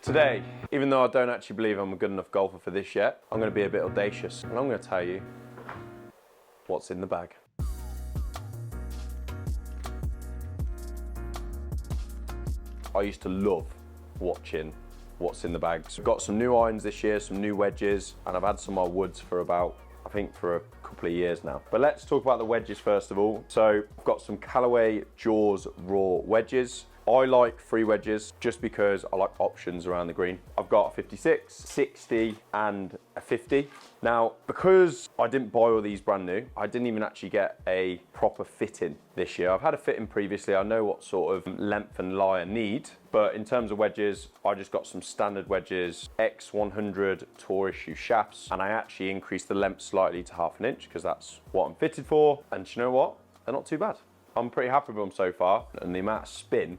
Today, even though I don't actually believe I'm a good enough golfer for this yet, I'm going to be a bit audacious and I'm going to tell you what's in the bag. I used to love watching what's in the bag. So I've got some new irons this year, some new wedges, and I've had some of my woods for about, I think for a couple of years now. But let's talk about the wedges first of all. So I've got some Callaway Jaws Raw wedges. I like free wedges just because I like options around the green. I've got a 56, 60 and a 50. Now, because I didn't buy all these brand new, I didn't even actually get a proper fitting this year. I've had a fitting previously. I know what sort of length and lie I need, but in terms of wedges, I just got some standard wedges, X100 tour issue shafts, and I actually increased the length slightly to 1/2 inch because that's what I'm fitted for. And you know what? They're not too bad. I'm pretty happy with them so far, and the amount of spin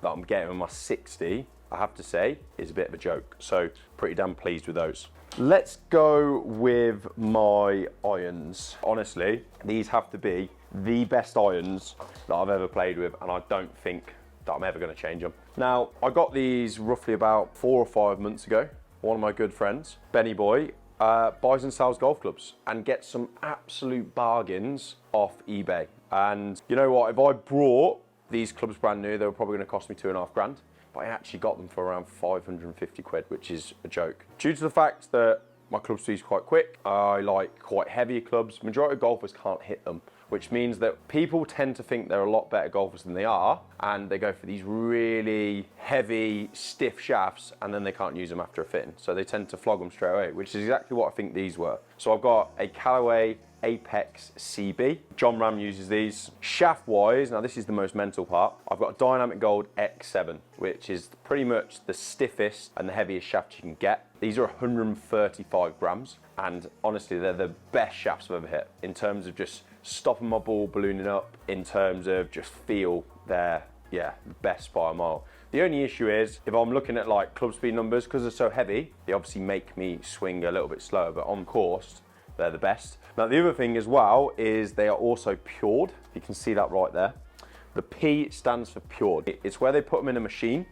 that I'm getting with my 60, I have to say, is a bit of a joke. So pretty damn pleased with those. Let's go with my irons. Honestly, these have to be the best irons that I've ever played with, and I don't think that I'm ever gonna change them. Now, I got these roughly about 4 or 5 months ago. One of my good friends, Benny Boy, buys and sells golf clubs and gets some absolute bargains off eBay. And you know what, if I brought these clubs brand new, they were probably gonna cost me 2.5 grand, but I actually got them for around 550 quid, which is a joke. Due to the fact that my club speed's quite quick, I like quite heavy clubs, majority of golfers can't hit them, which means that people tend to think they're a lot better golfers than they are, and they go for these really heavy, stiff shafts, and then they can't use them after a fitting. So they tend to flog them straight away, which is exactly what I think these were. So I've got a Callaway Apex CB. John Ram uses these. Shaft wise, now this is the most mental part, I've got a Dynamic Gold X7, which is pretty much the stiffest and the heaviest shaft you can get. These are 135 grams, and honestly, they're the best shafts I've ever hit in terms of just stopping my ball ballooning up, in terms of just feel, they're, yeah, the best by a mile. The only issue is, if I'm looking at like club speed numbers, because they're so heavy, they obviously make me swing a little bit slower, but on course, they're the best. Now the other thing as well is they are also pured. You can see that right there. The P stands for pured. It's where they put them in a machine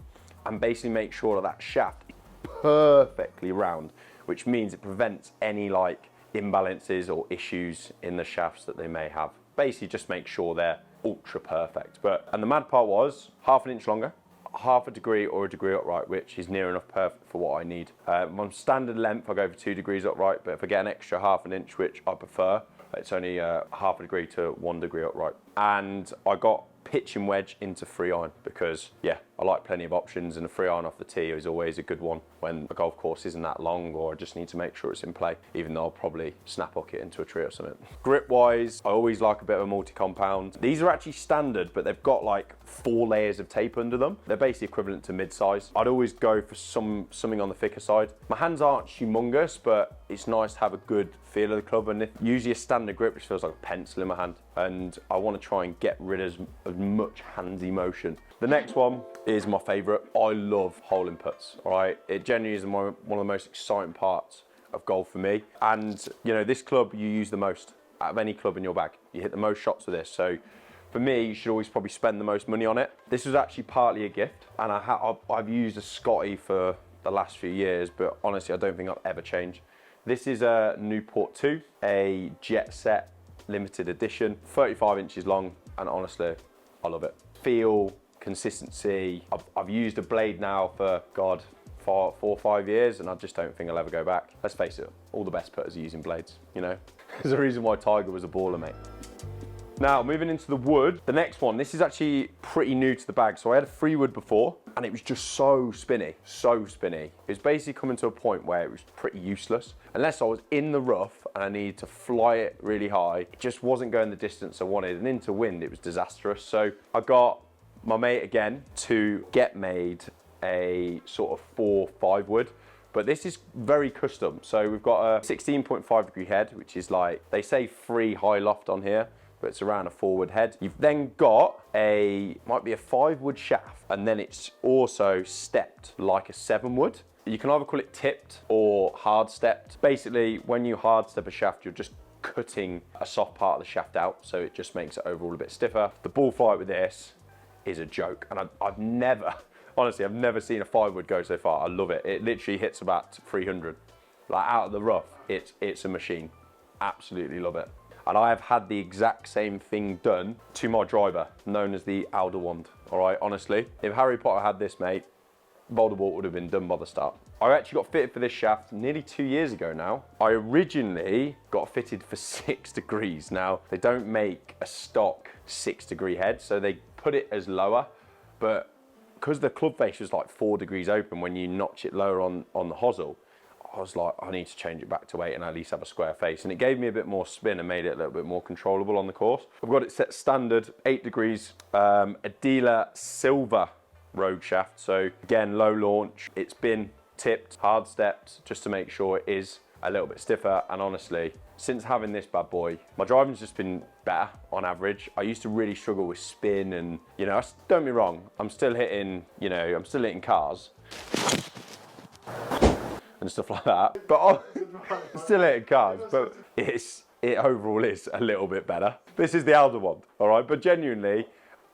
and basically make sure that that shaft is perfectly round, which means it prevents any like imbalances or issues in the shafts that they may have. Basically just make sure they're ultra perfect. And the mad part was 1/2 inch longer, 1/2 degree or a degree upright, which is near enough perfect for what I need. My standard length, I go for 2 degrees upright, but if I get an extra 1/2 inch, which I prefer, it's only 1/2 degree to 1 degree upright. And I got pitching wedge into free iron because, yeah, I like plenty of options, and a free iron off the tee is always a good one when a golf course isn't that long, or I just need to make sure it's in play, even though I'll probably snap hook it into a tree or something. Grip wise, I always like a bit of a multi-compound. These are actually standard, but they've got like 4 layers of tape under them. They're basically equivalent to mid-size. I'd always go for something on the thicker side. My hands aren't humongous, but it's nice to have a good feel of the club, and usually a standard grip which feels like a pencil in my hand, and I want to try and get rid of as much handsy motion. The next one is my favorite. I love holing putts, all right? It genuinely is one of the most exciting parts of golf for me. And you know, this club you use the most out of any club in your bag. You hit the most shots with this. So for me, you should always probably spend the most money on it. This was actually partly a gift, and I've used a Scotty for the last few years, but honestly, I don't think I'll ever change. This is a Newport 2, a Jet Set limited edition, 35 inches long, and honestly, I love it. Feel, consistency. I've used a blade now for, God, 4 or 5 years, and I just don't think I'll ever go back. Let's face it, all the best putters are using blades, you know? There's a reason why Tiger was a baller, mate. Now, moving into the wood, the next one, this is actually pretty new to the bag. So I had a free wood before, and it was just so spinny, so spinny. It was basically coming to a point where it was pretty useless. Unless I was in the rough and I needed to fly it really high, it just wasn't going the distance I wanted, and into wind, it was disastrous. So I got my mate again to get made a sort of 4-5 wood. But this is very custom. So we've got a 16.5 degree head, which is like, they say free high loft on here, but it's around a 4-wood head. You've then got might be a 5-wood shaft, and then it's also stepped like a 7-wood. You can either call it tipped or hard stepped. Basically, when you hard step a shaft, you're just cutting a soft part of the shaft out, so it just makes it overall a bit stiffer. The ball flight with this is a joke, and I've never, Honestly, I've never seen a 5-wood go so far. I love it. It literally hits about 300. Like out of the rough, it's a machine. Absolutely love it. And I have had the exact same thing done to my driver, known as the Alder Wand. All right, honestly, if Harry Potter had this, mate, Voldemort would have been done by the start. I actually got fitted for this shaft nearly 2 years ago now. I originally got fitted for 6 degrees. Now, they don't make a stock 6-degree head, so they put it as lower, but because the club face was like 4 degrees open when you notch it lower on the hosel, I was like, I need to change it back to 8 and at least have a square face. And it gave me a bit more spin and made it a little bit more controllable on the course. I've got it set standard, 8 degrees, a dealer silver rogue shaft. So again, low launch. It's been tipped, hard stepped, just to make sure it is a little bit stiffer. And honestly, since having this bad boy, my driving's just been better on average. I used to really struggle with spin and, you know, don't get me wrong, I'm still hitting, you know, I'm still hitting cars and stuff like that, but I'm still hitting cars, but it overall is a little bit better. This is the Alder Wand, all right? But genuinely,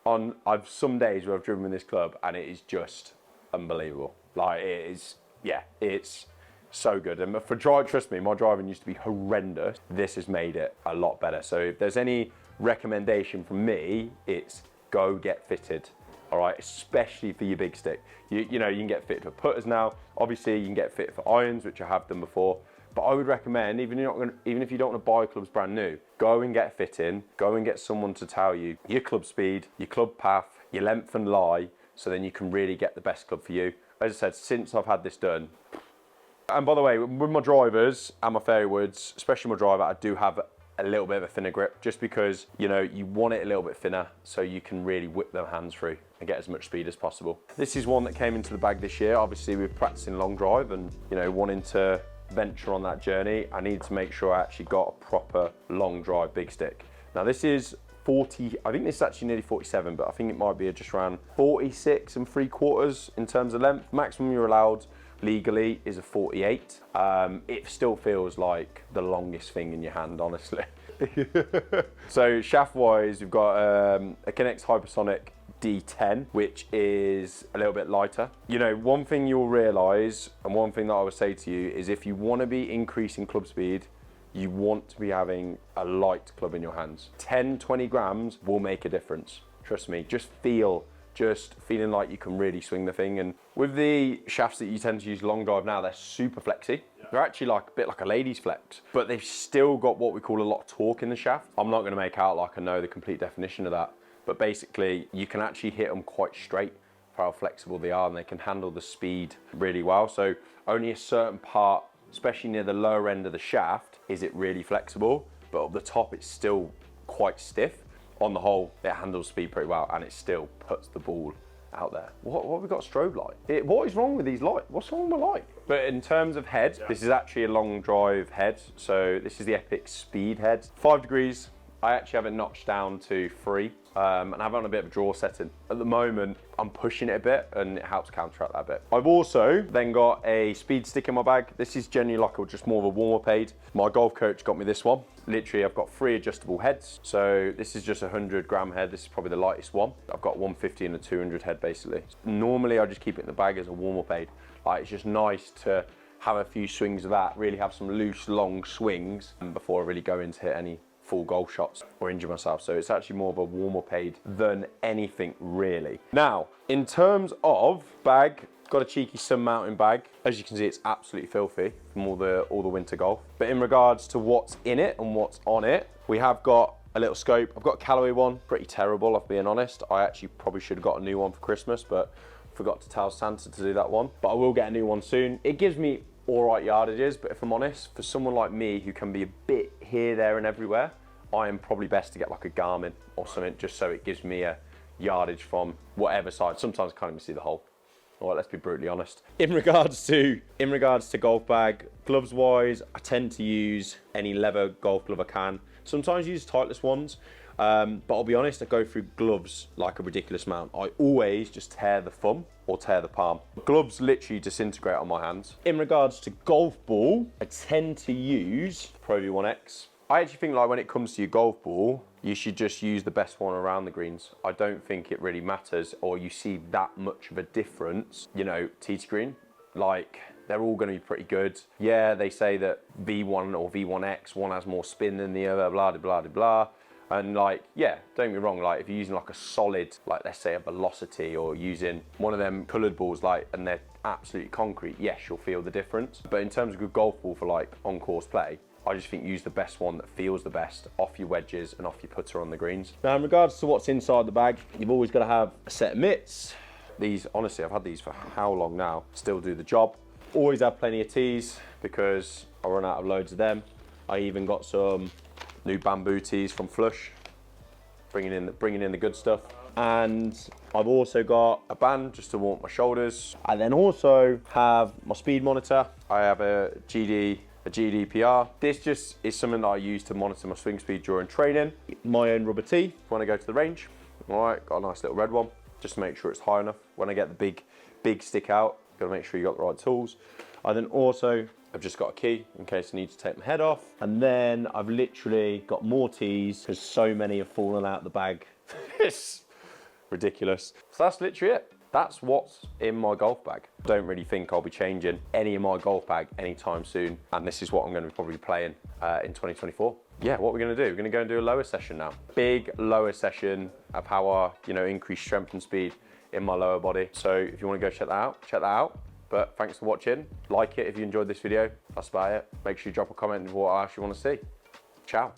I've some days where I've driven in this club and it is just unbelievable. Like it is, yeah, it's so good. And for drive, trust me, my driving used to be horrendous. This has made it a lot better. So if there's any recommendation from me, it's go get fitted. All right, especially for your big stick. You know, you can get fit for putters now. Obviously, you can get fit for irons, which I have done before. But I would recommend, even if you don't want to buy clubs brand new, go and get fit in. Go and get someone to tell you your club speed, your club path, your length and lie, so then you can really get the best club for you. As I said, since I've had this done. And by the way, with my drivers and my fairway woods, especially my driver, I do have a little bit of a thinner grip, just because, you know, you want it a little bit thinner so you can really whip them hands through and get as much speed as possible. This is one that came into the bag this year. Obviously, we're practicing long drive and, you know, wanting to venture on that journey. I needed to make sure I actually got a proper long drive big stick. Now this is 40, I think this is actually nearly 47, but I think it might be just around 46 3/4 in terms of length. Maximum you're allowed legally is a 48. It still feels like the longest thing in your hand, honestly. So shaft wise, we've got a Kinex Hypersonic D10, which is a little bit lighter. You know, one thing you'll realize, and one thing that I would say to you, is if you want to be increasing club speed, you want to be having a light club in your hands. 10-20 grams will make a difference. Trust me, just feeling like you can really swing the thing. And with the shafts that you tend to use long drive now, they're super flexy. Yeah. They're actually like a bit like a lady's flex, but they've still got what we call a lot of torque in the shaft. I'm not gonna make out like I know the complete definition of that, but basically you can actually hit them quite straight for how flexible they are, and they can handle the speed really well. So only a certain part, especially near the lower end of the shaft, is it really flexible, but up the top it's still quite stiff. On the whole, it handles speed pretty well, and it still puts the ball out there. What have we got strobe light? What is wrong with these lights? What's wrong with my light? But in terms of head, this is actually a long drive head. So this is the Epic Speed head. 5 degrees. I actually have it notched down to 3. And I have it on a bit of a draw setting. At the moment, I'm pushing it a bit and it helps counteract that a bit. I've also then got a speed stick in my bag. This is generally like just more of a warm-up aid. My golf coach got me this one. Literally, I've got 3 adjustable heads. So this is just a 100-gram head. This is probably the lightest one. I've got 150 and a 200 head basically. Normally, I just keep it in the bag as a warm-up aid. Like, it's just nice to have a few swings of that, really have some loose, long swings before I really go into hit any full golf shots or injure myself. So it's actually more of a warm-up aid than anything really. Now, in terms of bag, got a cheeky sun mountain bag. As you can see, it's absolutely filthy from all the winter golf. But in regards to what's in it and what's on it, we have got a little scope. I've got a Callaway one, pretty terrible, if being honest. I actually probably should have got a new one for Christmas, but forgot to tell Santa to do that one. But I will get a new one soon. It gives me all right yardages, but if I'm honest, for someone like me who can be a bit here, there and everywhere, I am probably best to get like a Garmin or something, just so it gives me a yardage from whatever side. Sometimes I can't even see the hole. All right, let's be brutally honest. In regards to golf bag, gloves wise, I tend to use any leather golf glove I can. Sometimes use Titleist ones, but I'll be honest, I go through gloves like a ridiculous amount. I always just tear the thumb or tear the palm. Gloves literally disintegrate on my hands. In regards to golf ball, I tend to use Pro V1X. I actually think like when it comes to your golf ball, you should just use the best one around the greens. I don't think it really matters, or you see that much of a difference. You know, tee to green, like, they're all going to be pretty good. Yeah, they say that V1 or V1X, one has more spin than the other, blah, blah, blah, blah. And like, yeah, don't get me wrong, like if you're using like a solid, like let's say a Velocity, or using one of them coloured balls, like, and they're absolutely concrete, yes, you'll feel the difference. But in terms of good golf ball for like on-course play, I just think use the best one that feels the best off your wedges and off your putter on the greens. Now, in regards to what's inside the bag, you've always got to have a set of mitts. These, honestly, I've had these for how long now, still do the job. Always have plenty of tees because I run out of loads of them. I even got some new bamboo tees from Flush, bringing in the good stuff. And I've also got a band just to warm my shoulders. I then also have my speed monitor. I have a GDPR. This just is something that I use to monitor my swing speed during training. My own rubber tee when I go to the range. All right, got a nice little red one, just to make sure it's high enough. When I get the big stick out, gotta make sure you got the right tools. I then also have just got a key in case I need to take my head off. And then I've literally got more tees because so many have fallen out the bag. It's ridiculous. So that's literally it. That's what's in my golf bag. Don't really think I'll be changing any of my golf bag anytime soon. And this is what I'm going to be probably playing in 2024. Yeah, what we're going to do, we're going to go and do a lower session now. Big lower session of how I, you know, increase strength and speed in my lower body. So if you want to go check that out, check that out. But thanks for watching. Like it if you enjoyed this video. That's about it. Make sure you drop a comment of what else you want to see. Ciao.